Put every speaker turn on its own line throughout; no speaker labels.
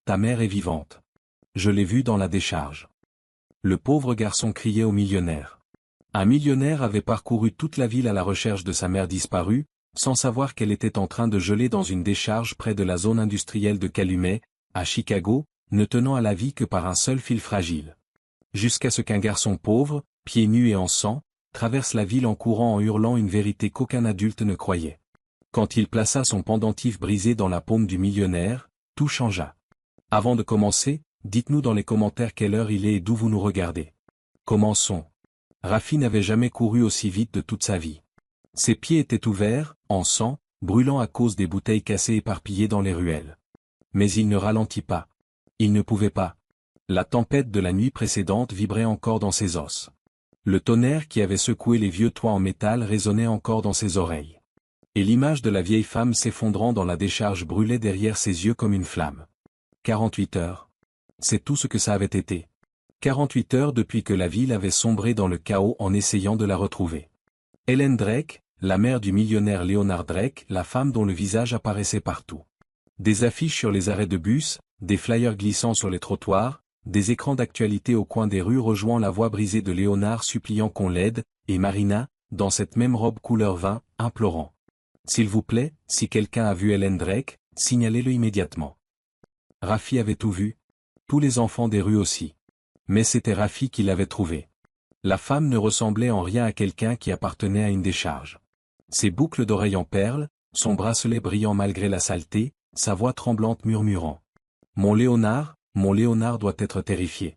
ta mère est vivante. Je l'ai vue dans la décharge. Le pauvre garçon criait au millionnaire. Un millionnaire avait parcouru toute la ville à la recherche de sa mère disparue, sans savoir qu'elle était en train de geler dans une décharge près de la zone industrielle de Calumet, à Chicago, ne tenant à la vie que par un seul fil fragile. Jusqu'à ce qu'un garçon pauvre, pieds nus et en sang, traverse la ville en courant en hurlant une vérité qu'aucun adulte ne croyait. Quand il plaça son pendentif brisé dans la paume du millionnaire, tout changea. Avant de commencer, dites-nous dans les commentaires quelle heure il est et d'où vous nous regardez. Commençons. Rafi n'avait jamais couru aussi vite de toute sa vie. Ses pieds étaient ouverts, en sang, brûlant à cause des bouteilles cassées éparpillées dans les ruelles. Mais il ne ralentit pas. Il ne pouvait pas. La tempête de la nuit précédente vibrait encore dans ses os. Le tonnerre qui avait secoué les vieux toits en métal résonnait encore dans ses oreilles. Et l'image de la vieille femme s'effondrant dans la décharge brûlait derrière ses yeux comme une flamme. 48 heures. C'est tout ce que ça avait été. 48 heures depuis que la ville avait sombré dans le chaos en essayant de la retrouver. Ellen Drake, la mère du millionnaire Leonard Drake, la femme dont le visage apparaissait partout. Des affiches sur les arrêts de bus, des flyers glissant sur les trottoirs, des écrans d'actualité au coin des rues rejoignant la voix brisée de Léonard suppliant qu'on l'aide, et Marina, dans cette même robe couleur vin, implorant. S'il vous plaît, si quelqu'un a vu Ellen Drake, signalez-le immédiatement. Rafi avait tout vu. Tous les enfants des rues aussi. Mais c'était Rafi qui l'avait trouvé. La femme ne ressemblait en rien à quelqu'un qui appartenait à une décharge. Ses boucles d'oreilles en perles, son bracelet brillant malgré la saleté, sa voix tremblante murmurant. Mon Léonard doit être terrifié.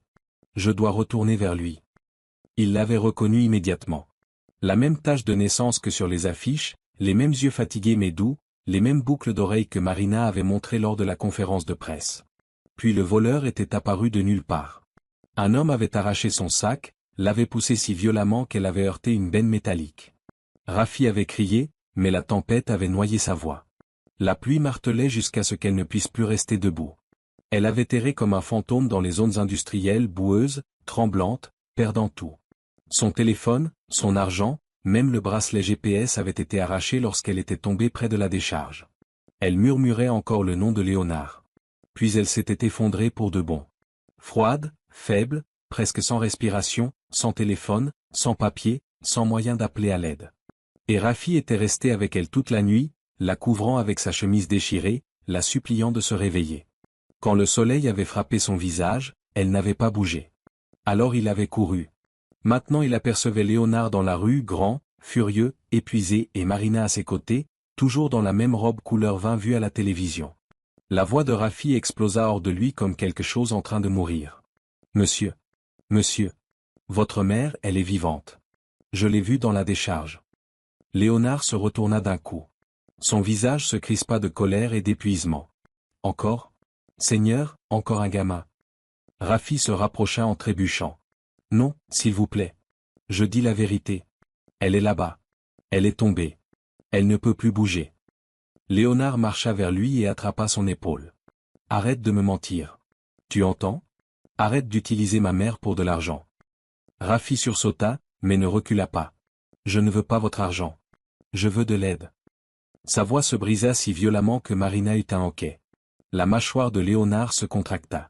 Je dois retourner vers lui. Il l'avait reconnu immédiatement. La même tache de naissance que sur les affiches, les mêmes yeux fatigués mais doux, les mêmes boucles d'oreilles que Marina avait montrées lors de la conférence de presse. Puis le voleur était apparu de nulle part. Un homme avait arraché son sac, l'avait poussé si violemment qu'elle avait heurté une benne métallique. Rafi avait crié, mais la tempête avait noyé sa voix. La pluie martelait jusqu'à ce qu'elle ne puisse plus rester debout. Elle avait erré comme un fantôme dans les zones industrielles boueuses, tremblantes, perdant tout. Son téléphone, son argent, même le bracelet GPS avait été arraché lorsqu'elle était tombée près de la décharge. Elle murmurait encore le nom de Léonard. Puis elle s'était effondrée pour de bon. Froide, faible, presque sans respiration, sans téléphone, sans papier, sans moyen d'appeler à l'aide. Et Rafi était resté avec elle toute la nuit, la couvrant avec sa chemise déchirée, la suppliant de se réveiller. Quand le soleil avait frappé son visage, elle n'avait pas bougé. Alors il avait couru. Maintenant il apercevait Léonard dans la rue, grand, furieux, épuisé et Marina à ses côtés, toujours dans la même robe couleur vin vue à la télévision. La voix de Rafi explosa hors de lui comme quelque chose en train de mourir. Monsieur. Monsieur. Votre mère, elle est vivante. Je l'ai vue dans la décharge. Léonard se retourna d'un coup. Son visage se crispa de colère et d'épuisement. Encore? Seigneur, encore un gamin. Rafi se rapprocha en trébuchant. Non, s'il vous plaît. Je dis la vérité. Elle est là-bas. Elle est tombée. Elle ne peut plus bouger. Léonard marcha vers lui et attrapa son épaule. Arrête de me mentir. Tu entends? Arrête d'utiliser ma mère pour de l'argent. Rafi sursauta, mais ne recula pas. Je ne veux pas votre argent. Je veux de l'aide. Sa voix se brisa si violemment que Marina eut un hoquet. La mâchoire de Léonard se contracta.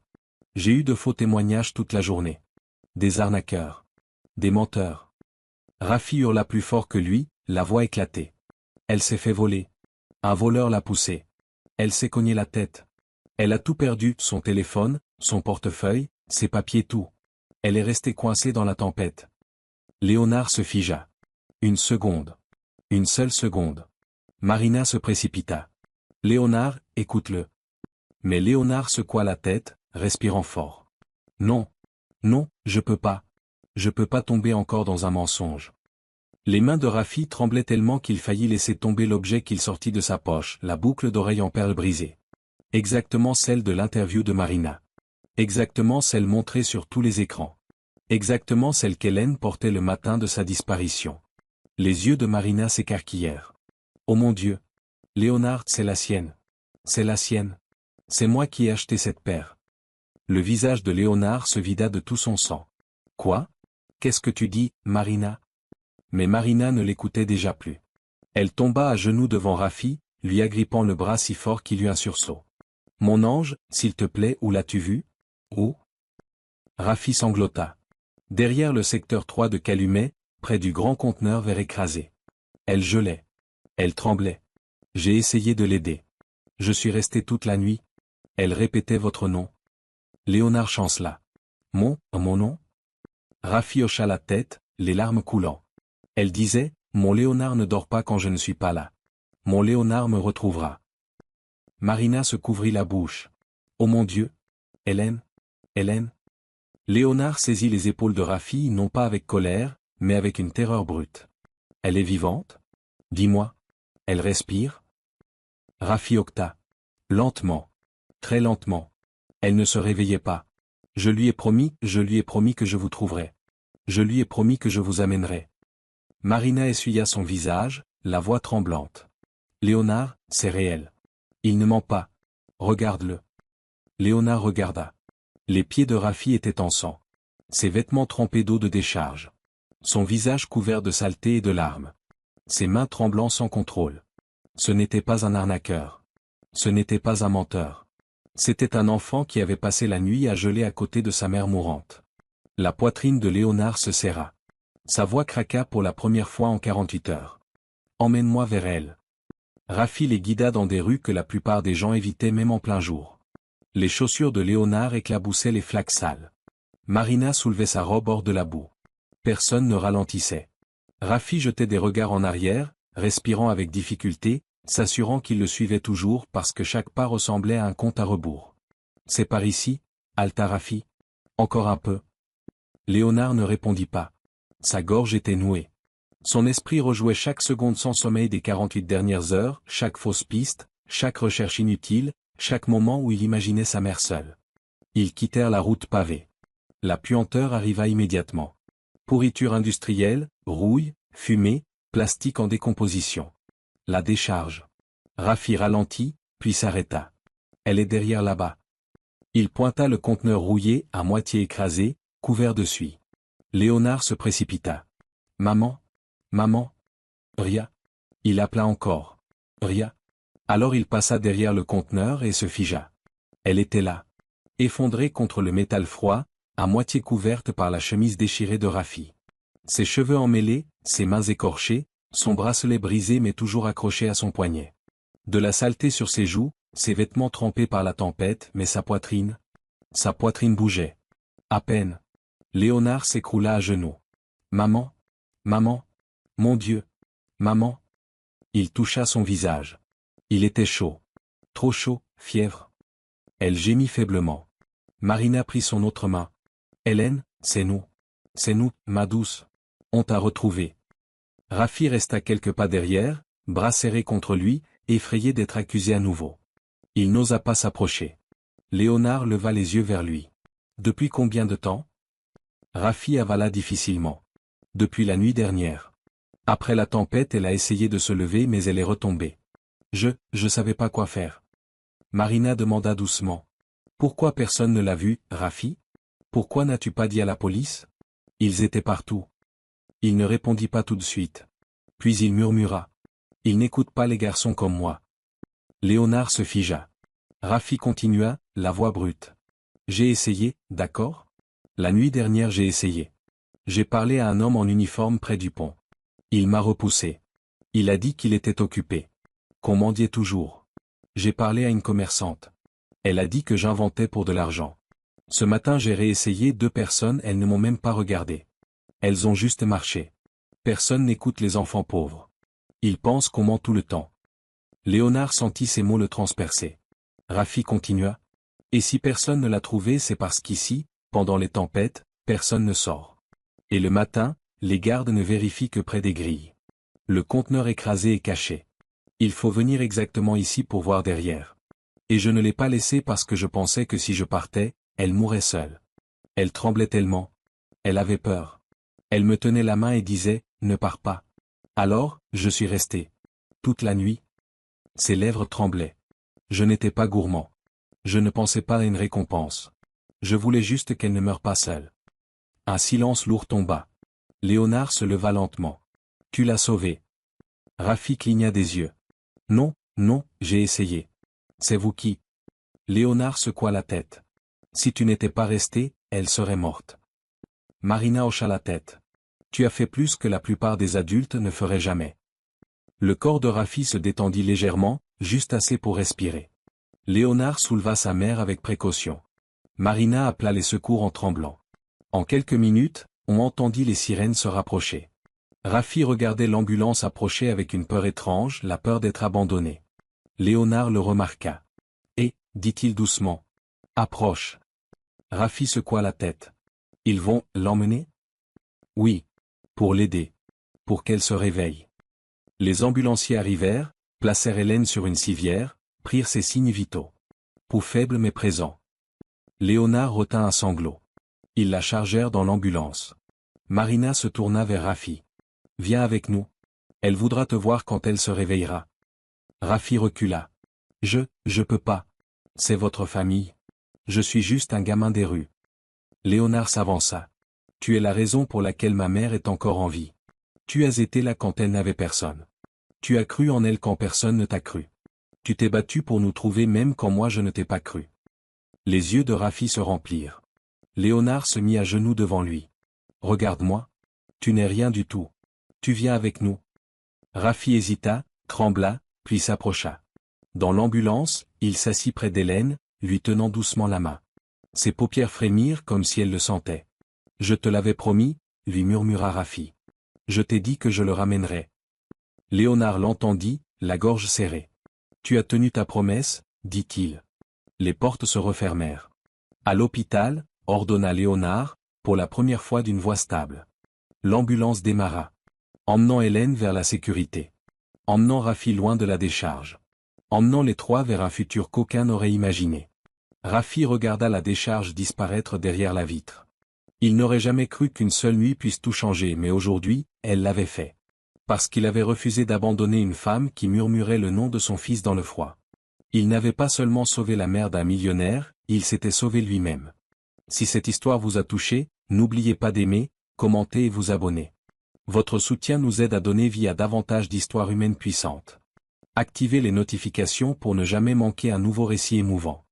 J'ai eu de faux témoignages toute la journée. Des arnaqueurs. Des menteurs. Rafi hurla plus fort que lui, la voix éclatée. Elle s'est fait voler. Un voleur l'a poussée. Elle s'est cognée la tête. Elle a tout perdu, son téléphone, son portefeuille, ses papiers, tout. Elle est restée coincée dans la tempête. Léonard se figea. Une seconde. Une seule seconde. Marina se précipita. Léonard, écoute-le. Mais Léonard secoua la tête, respirant fort. Non. Non, je peux pas. Je peux pas tomber encore dans un mensonge. Les mains de Rafi tremblaient tellement qu'il faillit laisser tomber l'objet qu'il sortit de sa poche, la boucle d'oreille en perles brisée. Exactement celle de l'interview de Marina. Exactement celle montrée sur tous les écrans. Exactement celle qu'Hélène portait le matin de sa disparition. Les yeux de Marina s'écarquillèrent. Oh mon Dieu! Léonard, c'est la sienne. C'est la sienne. C'est moi qui ai acheté cette paire. Le visage de Léonard se vida de tout son sang. Quoi? Qu'est-ce que tu dis, Marina? Mais Marina ne l'écoutait déjà plus. Elle tomba à genoux devant Rafi, lui agrippant le bras si fort qu'il eut un sursaut. Mon ange, s'il te plaît, où l'as-tu vu? Où? Rafi sanglota. Derrière le secteur 3 de Calumet, près du grand conteneur verre écrasé. Elle gelait. Elle tremblait. J'ai essayé de l'aider. Je suis resté toute la nuit. Elle répétait votre nom. Léonard chancela. Mon nom? Rafi hocha la tête, les larmes coulant. Elle disait, mon Léonard ne dort pas quand je ne suis pas là. Mon Léonard me retrouvera. Marina se couvrit la bouche. Oh mon Dieu! Hélène? Hélène? Léonard saisit les épaules de Rafi non pas avec colère, mais avec une terreur brute. Elle est vivante? Dis-moi. Elle respire? Rafi octa. Lentement. Très lentement. Elle ne se réveillait pas. Je lui ai promis que je vous trouverai. Je lui ai promis que je vous amènerai. Marina essuya son visage, la voix tremblante. Léonard, c'est réel. Il ne ment pas. Regarde-le. Léonard regarda. Les pieds de Rafi étaient en sang. Ses vêtements trempés d'eau de décharge. Son visage couvert de saleté et de larmes. Ses mains tremblant sans contrôle. Ce n'était pas un arnaqueur. Ce n'était pas un menteur. C'était un enfant qui avait passé la nuit à geler à côté de sa mère mourante. La poitrine de Léonard se serra. Sa voix craqua pour la première fois en 48 heures. Emmène-moi vers elle. Rafi les guida dans des rues que la plupart des gens évitaient même en plein jour. Les chaussures de Léonard éclaboussaient les flaques sales. Marina soulevait sa robe hors de la boue. Personne ne ralentissait. Rafi jetait des regards en arrière, respirant avec difficulté, s'assurant qu'il le suivait toujours parce que chaque pas ressemblait à un compte à rebours. C'est par ici, haleta Rafi. Encore un peu. Léonard ne répondit pas. Sa gorge était nouée. Son esprit rejouait chaque seconde sans sommeil des 48 dernières heures, chaque fausse piste, chaque recherche inutile, chaque moment où il imaginait sa mère seule. Ils quittèrent la route pavée. La puanteur arriva immédiatement. Pourriture industrielle, rouille, fumée, plastique en décomposition. La décharge. Rafi ralentit, puis s'arrêta. Elle est derrière là-bas. Il pointa le conteneur rouillé, à moitié écrasé, couvert de suie. Léonard se précipita. Maman? Maman? Ria? Il appela encore. Ria? Alors il passa derrière le conteneur et se figea. Elle était là. Effondrée contre le métal froid, à moitié couverte par la chemise déchirée de Rafi. Ses cheveux emmêlés, ses mains écorchées, son bracelet brisé mais toujours accroché à son poignet. De la saleté sur ses joues, ses vêtements trempés par la tempête, mais sa poitrine bougeait. À peine. Léonard s'écroula à genoux. Maman? Maman? Mon Dieu! Maman? Il toucha son visage. Il était chaud. Trop chaud, fièvre. Elle gémit faiblement. Marina prit son autre main. Hélène, c'est nous. C'est nous, ma douce. On t'a retrouvé. Rafi resta quelques pas derrière, bras serrés contre lui, effrayé d'être accusé à nouveau. Il n'osa pas s'approcher. Léonard leva les yeux vers lui. Depuis combien de temps? Rafi avala difficilement. Depuis la nuit dernière. Après la tempête, elle a essayé de se lever mais elle est retombée. Je savais pas quoi faire. Marina demanda doucement. Pourquoi personne ne l'a vu, Rafi? Pourquoi n'as-tu pas dit à la police? Ils étaient partout. Il ne répondit pas tout de suite. Puis il murmura. Ils n'écoutent pas les garçons comme moi. Léonard se figea. Rafi continua, la voix brute. J'ai essayé, d'accord? La nuit dernière j'ai essayé. J'ai parlé à un homme en uniforme près du pont. Il m'a repoussé. Il a dit qu'il était occupé. Qu'on mendiait toujours. J'ai parlé à une commerçante. Elle a dit que j'inventais pour de l'argent. Ce matin j'ai réessayé 2 personnes, elles ne m'ont même pas regardé. Elles ont juste marché. Personne n'écoute les enfants pauvres. Ils pensent qu'on ment tout le temps. Léonard sentit ces mots le transpercer. Rafi continua. Et si personne ne l'a trouvé, c'est parce qu'ici, pendant les tempêtes, personne ne sort. Et le matin, les gardes ne vérifient que près des grilles. Le conteneur écrasé est caché. Il faut venir exactement ici pour voir derrière. Et je ne l'ai pas laissé parce que je pensais que si je partais, elle mourrait seule. Elle tremblait tellement. Elle avait peur. Elle me tenait la main et disait, ne pars pas. Alors, je suis resté. Toute la nuit. Ses lèvres tremblaient. Je n'étais pas gourmand. Je ne pensais pas à une récompense. Je voulais juste qu'elle ne meure pas seule. Un silence lourd tomba. Léonard se leva lentement. Tu l'as sauvée. Rafi cligna des yeux. Non, non, j'ai essayé. C'est vous qui. Léonard secoua la tête. Si tu n'étais pas resté, elle serait morte. Marina hocha la tête. Tu as fait plus que la plupart des adultes ne feraient jamais. Le corps de Rafi se détendit légèrement, juste assez pour respirer. Léonard souleva sa mère avec précaution. Marina appela les secours en tremblant. En quelques minutes, on entendit les sirènes se rapprocher. Rafi regardait l'ambulance approcher avec une peur étrange, la peur d'être abandonné. Léonard le remarqua. « Et, dit-il doucement. Approche. » Rafi secoua la tête. « Ils vont l'emmener ?» ?»« Oui. Pour l'aider. Pour qu'elle se réveille. » Les ambulanciers arrivèrent, placèrent Hélène sur une civière, prirent ses signes vitaux. Pouls faible mais présent. Léonard retint un sanglot. Ils la chargèrent dans l'ambulance. Marina se tourna vers Rafi. « Viens avec nous. Elle voudra te voir quand elle se réveillera. » Rafi recula. « Je peux pas. C'est votre famille. Je suis juste un gamin des rues. » Léonard s'avança. « Tu es la raison pour laquelle ma mère est encore en vie. Tu as été là quand elle n'avait personne. Tu as cru en elle quand personne ne t'a cru. Tu t'es battu pour nous trouver même quand moi je ne t'ai pas cru. » Les yeux de Rafi se remplirent. Léonard se mit à genoux devant lui. « Regarde-moi. Tu n'es rien du tout. Tu viens avec nous. » Rafi hésita, trembla, puis s'approcha. Dans l'ambulance, il s'assit près d'Hélène, lui tenant doucement la main. Ses paupières frémirent comme si elle le sentait. « Je te l'avais promis, » lui murmura Rafi. « Je t'ai dit que je le ramènerais. » Léonard l'entendit, la gorge serrée. « Tu as tenu ta promesse, » dit-il. Les portes se refermèrent. « À l'hôpital, » ordonna Léonard, pour la première fois d'une voix stable. L'ambulance démarra. Emmenant Hélène vers la sécurité. Emmenant Rafi loin de la décharge. Emmenant les trois vers un futur qu'aucun n'aurait imaginé. Rafi regarda la décharge disparaître derrière la vitre. Il n'aurait jamais cru qu'une seule nuit puisse tout changer, mais aujourd'hui, elle l'avait fait. Parce qu'il avait refusé d'abandonner une femme qui murmurait le nom de son fils dans le froid. Il n'avait pas seulement sauvé la mère d'un millionnaire, il s'était sauvé lui-même. Si cette histoire vous a touché, n'oubliez pas d'aimer, commenter et vous abonner. Votre soutien nous aide à donner vie à davantage d'histoires humaines puissantes. Activez les notifications pour ne jamais manquer un nouveau récit émouvant.